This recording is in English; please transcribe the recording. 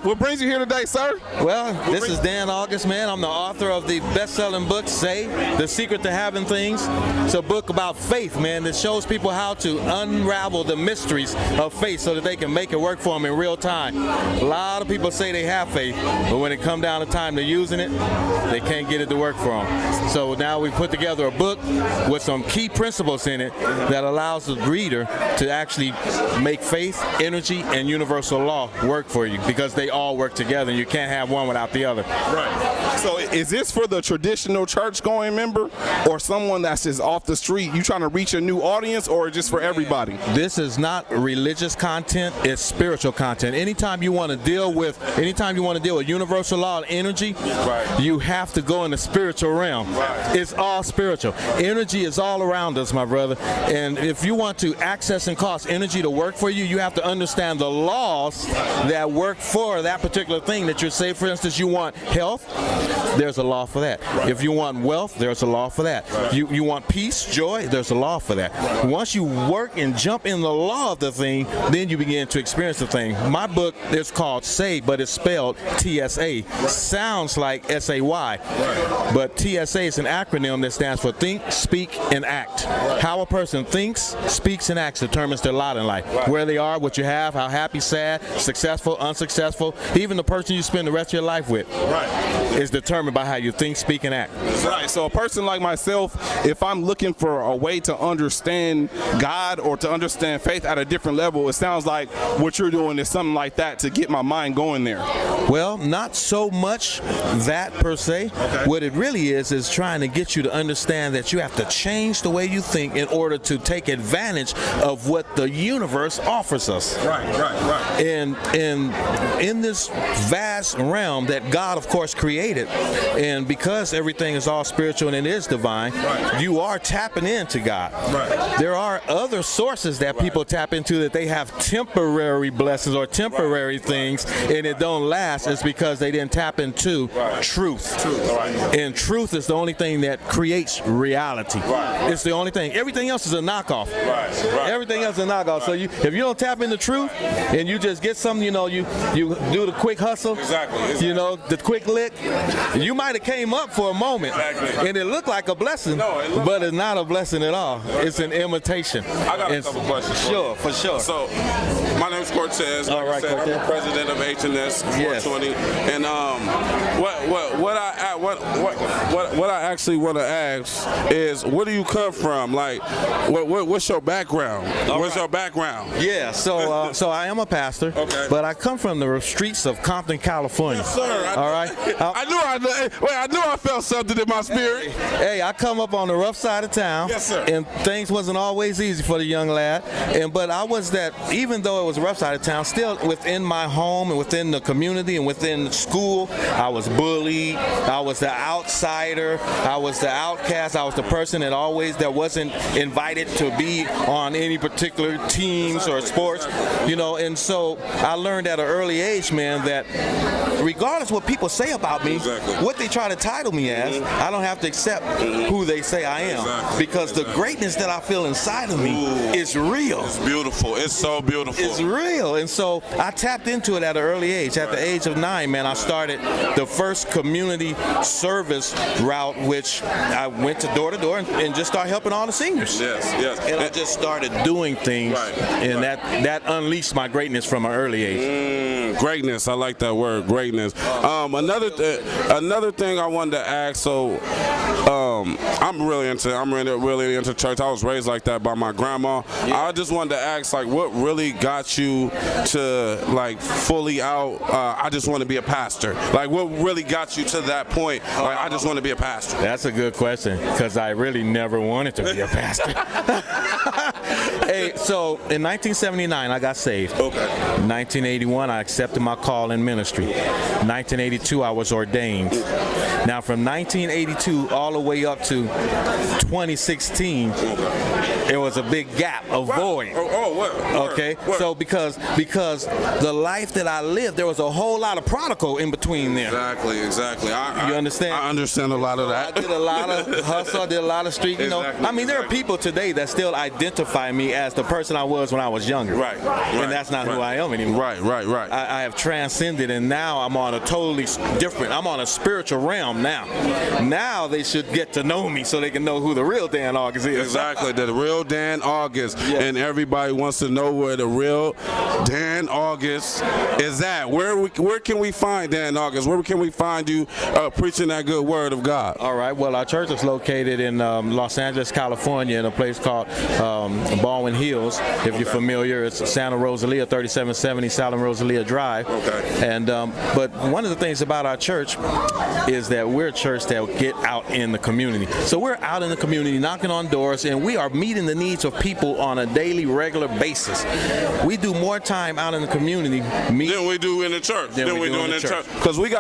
What brings you here today, sir? Well, this is Dan August, man. I'm the author of the best-selling book, Say, The Secret to Having Things. It's a book about faith, man, that shows people how to unravel the mysteries of faith so that they can make it work for them in real time. A lot of people say they have faith, but when it comes down to time to using it, they can't get it to work for them. So now we put together a book with some key principles in it that allows the reader to actually make faith, energy, and universal law work for you, because they all work together and you can't have one without the other. Right. So is this for the traditional church-going member or someone that's just off the street? You trying to reach a new audience, or just for everybody? This is not religious content, it's spiritual content. Anytime you want to deal with universal law and energy, you have to go in the spiritual realm. It's all spiritual. Energy is all around us, my brother. And if you want to access and cause energy to work for you, you have to understand the laws that work for that particular thing that you say. For instance, you want health, there's a law for that. If you want wealth, there's a law for that. You want peace, joy, there's a law for that. Once you work and jump in the law of the thing, then you begin to experience the thing. My book is called Say, but it's spelled T-S-A. Sounds like S-A-Y, but T-S-A is an acronym that stands for Think, Speak, and Act. How a person thinks, speaks, and acts determines their lot in life. Where they are, what you have, how happy, sad, successful, unsuccessful, even the person you spend the rest of your life with is determined by how you think, speak, and act. Right. So a person like myself, if I'm looking for a way to understand God or to understand faith at a different level, it sounds like what you're doing is something like that to get my mind going there. Well, not so much that per se. What it really is trying to get you to understand that you have to change the way you think in order to take advantage of what the universe offers us. Right. And in this vast realm that God, of course, created, and because everything is all spiritual and it is divine, you are tapping into God. There are other sources that people tap into that they have temporary blessings or temporary things, and it don't last. It's because they didn't tap into truth. And truth is the only thing that creates reality. It's the only thing. Everything else is a knockoff. Everything else is a knockoff. So if you don't tap into truth and you just get something, you do the quick hustle, the quick lick, you might have came up for a moment and it looked like a blessing, but it's not a blessing at all. It's an imitation. I got a couple questions. Sure, for sure. So, my name's Cortez. Like I said, I'm the president of H&S 420. And what I actually want to ask is, where do you come from? Like, what's your background? What's your background? Yeah, so I am a pastor, but I come from the streets of Compton, California. Yes, sir. All right. I knew I felt something in my spirit. Hey, I come up on the rough side of town. Yes, sir. And things wasn't always easy for the young lad. But I was that, even though it was a rough side of town, still within my home and within the community and within school, I was bullied. I was the outsider. I was the outcast. I was the person that wasn't invited to be on any particular teams or sports, and so I learned at an early age, man, that regardless what people say about me, what they try to title me as, I don't have to accept who they say I am, because the greatness that I feel inside of me is real. It's beautiful. It's so beautiful. It's real. And so I tapped into it at an early age. At the age of 9, man, I started the first community service route, which I went to door and just started helping all the seniors. Yes. And I just started doing things, and that unleashed my greatness from an early age. Greatness. I like that word, greatness. Another thing I wanted to ask. So, I'm really into church. I was raised like that by my grandma. I just wanted to ask, like, what really got you to, like, fully out? I just want to be a pastor. Like, what really got you to that point? Like, I just want to be a pastor. That's a good question, because I really never wanted to be a pastor. Hey, so in 1979, I got saved. In 1981, I accepted my call in ministry. 1982, I was ordained. Now, from 1982 all the way up to 2016, It was a big gap, a void. Okay, so because the life that I lived, there was a whole lot of prodigal in between there. Exactly. You understand? I understand a lot of that. I did a lot of hustle. I did a lot of street. You know, Exactly, I mean, there are people today that still identify me as the person I was when I was younger. Right. And that's not who I am anymore. Right. I have transcended, and now I'm on a totally different. I'm on a spiritual realm now. Now they should get to know me so they can know who the real Dan August is. Exactly, the real Dan August, and everybody wants to know where the real Dan August is at. Where can we find Dan August? Where can we find you preaching that good word of God? All right. Well, our church is located in Los Angeles, California, in a place called Baldwin Hills. If you're familiar, it's Santa Rosalia, 3770 Santa Rosalia Drive. Okay. And but one of the things about our church is that we're a church that get out in the community. So we're out in the community, knocking on doors, and we are meeting the needs of people on a daily, regular basis. We do more time out in the community Than we do in the church. Than we do in the church. Because we got